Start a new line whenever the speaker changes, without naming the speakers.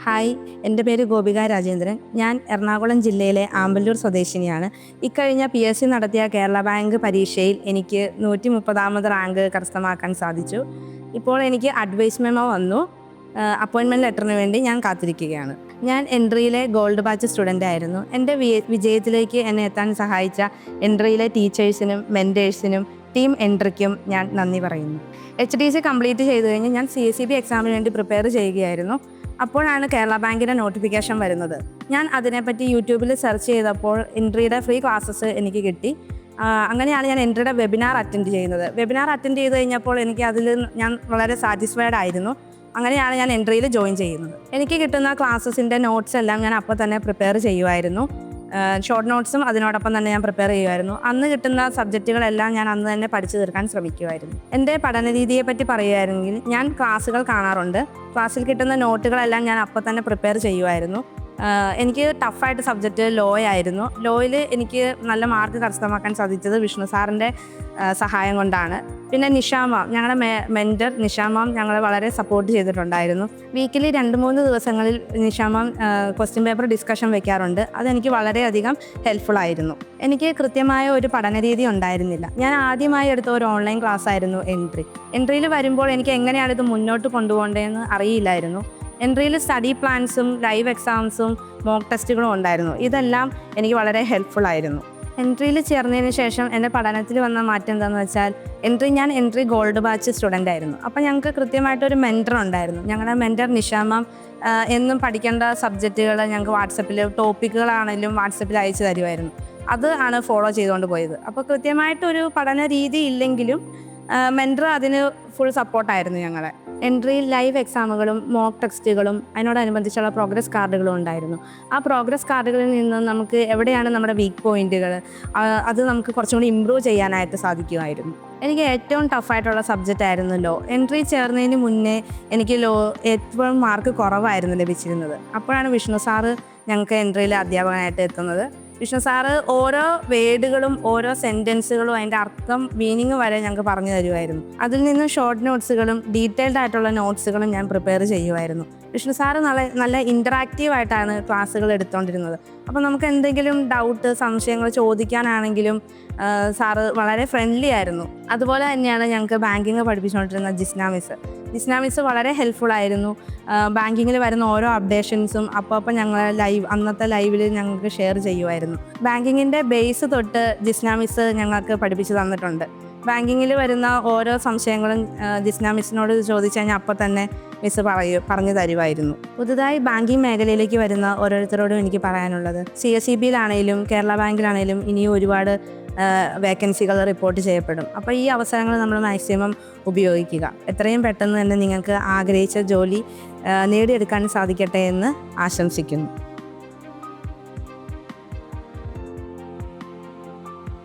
Hi, എൻ്റെ പേര് ഗോപിക രാജേന്ദ്രൻ. ഞാൻ എറണാകുളം ജില്ലയിലെ ആമ്പല്ലൂർ സ്വദേശിനിയാണ്. ഇക്കഴിഞ്ഞ PSC നടത്തിയ കേരള ബാങ്ക് പരീക്ഷയിൽ എനിക്ക് 130ാമത് റാങ്ക് കരസ്ഥമാക്കാൻ സാധിച്ചു. ഇപ്പോൾ എനിക്ക് അഡ്വൈസ് മെമ്മോ വന്നു. അപ്പോയിൻമെൻറ്റ് ലെറ്ററിന് വേണ്ടി ഞാൻ കാത്തിരിക്കുകയാണ്. ഞാൻ എൻട്രിയിലെ ഗോൾഡ് ബാച്ച് സ്റ്റുഡൻ്റ് ആയിരുന്നു. എൻ്റെ വിജയത്തിലേക്ക് എന്നെ എത്താൻ സഹായിച്ച എൻട്രിയിലെ ടീച്ചേഴ്സിനും മെൻറ്റേഴ്സിനും ടീം എൻട്രിക്കും ഞാൻ നന്ദി പറയുന്നു. HDC കംപ്ലീറ്റ് ചെയ്ത് കഴിഞ്ഞ് ഞാൻ CSEB എക്സാമിന് വേണ്ടി പ്രിപ്പയർ ചെയ്യുകയായിരുന്നു. അപ്പോഴാണ് കേരള ബാങ്കിൻ്റെ നോട്ടിഫിക്കേഷൻ വരുന്നത്. ഞാൻ അതിനെപ്പറ്റി യൂട്യൂബിൽ സെർച്ച് ചെയ്തപ്പോൾ എൻട്രിയുടെ ഫ്രീ ക്ലാസ്സസ് എനിക്ക് കിട്ടി. അങ്ങനെയാണ് ഞാൻ എൻട്രിയുടെ വെബിനാർ അറ്റൻഡ് ചെയ്യുന്നത്. വെബിനാർ അറ്റൻഡ് ചെയ്ത് കഴിഞ്ഞപ്പോൾ ഞാൻ വളരെ സാറ്റിസ്ഫൈഡ് ആയിരുന്നു. അങ്ങനെയാണ് ഞാൻ എൻട്രിയിൽ ജോയിൻ ചെയ്യുന്നത്. എനിക്ക് കിട്ടുന്ന ക്ലാസ്സസിൻ്റെ നോട്ട്സ് എല്ലാം ഞാൻ അപ്പോൾ തന്നെ പ്രിപ്പയർ ചെയ്യുമായിരുന്നു. ഷോർട്ട് നോട്ട്സും അതിനോടൊപ്പം തന്നെ ഞാൻ പ്രിപ്പയർ ചെയ്യുമായിരുന്നു. അന്ന് കിട്ടുന്ന സബ്ജക്റ്റുകളെല്ലാം ഞാൻ അന്ന് തന്നെ പഠിച്ചു തീർക്കാൻ ശ്രമിക്കുമായിരുന്നു. എൻ്റെ പഠന രീതിയെപ്പറ്റി പറയുകയാണെങ്കിൽ ഞാൻ ക്ലാസ്സുകൾ കാണാറുണ്ട്. ക്ലാസ്സിൽ കിട്ടുന്ന നോട്ടുകളെല്ലാം ഞാൻ അപ്പോൾ തന്നെ പ്രിപ്പയർ ചെയ്യുമായിരുന്നു. എനിക്ക് ടഫായിട്ട് സബ്ജക്റ്റ് ലോ ആയിരുന്നു. ലോയിൽ എനിക്ക് നല്ല മാർക്ക് കരസ്ഥമാക്കാൻ സാധിച്ചത് വിഷ്ണു സാറിൻ്റെ സഹായം കൊണ്ടാണ്. പിന്നെ നിഷാമാം, ഞങ്ങളുടെ മെൻറ്റർ നിഷാമാം ഞങ്ങളെ വളരെ സപ്പോർട്ട് ചെയ്തിട്ടുണ്ടായിരുന്നു. വീക്കിലി 2-3 ദിവസങ്ങളിൽ നിഷാമാം ക്വസ്റ്റ്യൻ പേപ്പർ ഡിസ്കഷൻ വെക്കാറുണ്ട്. അതെനിക്ക് വളരെയധികം ഹെൽപ്ഫുൾ ആയിരുന്നു. എനിക്ക് കൃത്യമായ ഒരു പഠനരീതി ഉണ്ടായിരുന്നില്ല. ഞാൻ ആദ്യമായി എടുത്ത ഒരു ഓൺലൈൻ ക്ലാസ് ആയിരുന്നു എൻട്രിയിൽ വരുമ്പോൾ എനിക്ക് എങ്ങനെയാണ് ഇത് മുന്നോട്ട് കൊണ്ടുപോകേണ്ടതെന്ന് അറിയില്ലായിരുന്നു. എൻട്രിയിൽ സ്റ്റഡി പ്ലാൻസും ലൈവ് എക്സാംസും മോക്ക് ടെസ്റ്റുകളും ഉണ്ടായിരുന്നു. ഇതെല്ലാം എനിക്ക് വളരെ ഹെൽപ്ഫുൾ ആയിരുന്നു. എൻട്രിയിൽ ചേർന്നതിന് ശേഷം എൻ്റെ പഠനത്തിൽ വന്ന മാറ്റം എന്താണെന്ന് വെച്ചാൽ ഞാൻ എൻട്രി ഗോൾഡ് ബാച്ച് സ്റ്റുഡൻ്റ് ആയിരുന്നു. അപ്പോൾ ഞങ്ങൾക്ക് കൃത്യമായിട്ടൊരു മെൻറ്റർ ഉണ്ടായിരുന്നു. ഞങ്ങളുടെ മെൻറ്റർ നിഷാമാം എന്നും പഠിക്കേണ്ട സബ്ജക്റ്റുകൾ ഞങ്ങൾക്ക് വാട്സപ്പിൽ ടോപ്പിക്കുകളാണെങ്കിലും വാട്സപ്പിൽ അയച്ചു തരുമായിരുന്നു. അത് ആണ് ഫോളോ ചെയ്തുകൊണ്ട് പോയത്. അപ്പോൾ കൃത്യമായിട്ടൊരു പഠന രീതി ഇല്ലെങ്കിലും മെൻറ്റർ അതിന് ഫുൾ സപ്പോർട്ടായിരുന്നു ഞങ്ങളെ. എൻട്രിയിൽ ലൈവ് എക്സാമുകളും മോക്ക് ടെസ്റ്റുകളും അതിനോടനുബന്ധിച്ചുള്ള പ്രോഗ്രസ് കാർഡുകളും ഉണ്ടായിരുന്നു. ആ പ്രോഗ്രസ് കാർഡുകളിൽ നിന്ന് നമുക്ക് എവിടെയാണ് നമ്മുടെ വീക്ക് പോയിന്റുകൾ അത് നമുക്ക് കുറച്ചും കൂടി ഇമ്പ്രൂവ് ചെയ്യാനായിട്ട് സാധിക്കുമായിരുന്നു. എനിക്ക് ഏറ്റവും ടഫായിട്ടുള്ള സബ്ജക്റ്റ് ആയിരുന്നു ലോ. എൻട്രി ചേർന്നതിന് മുന്നേ എനിക്ക് ലോ ഏറ്റവും മാർക്ക് കുറവായിരുന്നു ലഭിച്ചിരുന്നത്. അപ്പോഴാണ് വിഷ്ണു സാറ് ഞങ്ങൾക്ക് എൻട്രിയിൽ അധ്യാപകനായിട്ട് എത്തുന്നത്. വിഷ്ണു സാറ് ഓരോ വേർഡുകളും ഓരോ സെൻറ്റൻസുകളും അതിൻ്റെ അർത്ഥം മീനിങ് വരെ ഞങ്ങൾക്ക് പറഞ്ഞു തരുമായിരുന്നു. അതിൽ നിന്ന് ഷോർട്ട് നോട്ട്സുകളും ഡീറ്റെയിൽഡ് ആയിട്ടുള്ള നോട്ട്സുകളും ഞാൻ പ്രിപ്പയർ ചെയ്യുമായിരുന്നു. വിഷ്ണു സാറ് നല്ല ഇൻറ്ററാക്റ്റീവായിട്ടാണ് ക്ലാസ്സുകൾ എടുത്തുകൊണ്ടിരുന്നത്. അപ്പോൾ നമുക്ക് എന്തെങ്കിലും ഡൗട്ട് സംശയങ്ങൾ ചോദിക്കാനാണെങ്കിലും സാറ് വളരെ ഫ്രണ്ട്ലി ആയിരുന്നു. അതുപോലെ തന്നെയാണ് ഞങ്ങൾക്ക് ബാങ്കിങ് പഠിപ്പിച്ചുകൊണ്ടിരുന്ന ജിസ്ന മിസ് വളരെ ഹെൽപ്ഫുൾ ആയിരുന്നു. ബാങ്കിങ്ങിൽ വരുന്ന ഓരോ അപ്ഡേഷൻസും അപ്പോൾ ഞങ്ങൾ അന്നത്തെ ലൈവിൽ ഞങ്ങൾക്ക് ഷെയർ ചെയ്യുമായിരുന്നു. ബാങ്കിങ്ങിൻ്റെ ബേസ് തൊട്ട് ജിസ്ന മിസ് ഞങ്ങൾക്ക് പഠിപ്പിച്ച് തന്നിട്ടുണ്ട്. ബാങ്കിങ്ങിൽ വരുന്ന ഓരോ സംശയങ്ങളും ജിസ്ന മിസ്സിനോട് ചോദിച്ചു കഴിഞ്ഞാൽ അപ്പോൾ തന്നെ മിസ് പറഞ്ഞു തരുമായിരുന്നു. പുതുതായി ബാങ്കിങ് മേഖലയിലേക്ക് വരുന്ന ഓരോരുത്തരോടും എനിക്ക് പറയാനുള്ളത്, CSEBയിലാണെങ്കിലും കേരള ബാങ്കിലാണെങ്കിലും ഇനിയും ഒരുപാട് വേക്കൻസികൾ റിപ്പോർട്ട് ചെയ്യപ്പെടും. അപ്പോൾ ഈ അവസരങ്ങൾ നമ്മൾ മാക്സിമം ഉപയോഗിക്കുക. എത്രയും പെട്ടെന്ന് തന്നെ നിങ്ങൾക്ക് ആഗ്രഹിച്ച ജോലി നേടിയെടുക്കാൻ സാധിക്കട്ടെ എന്ന് ആശംസിക്കുന്നു.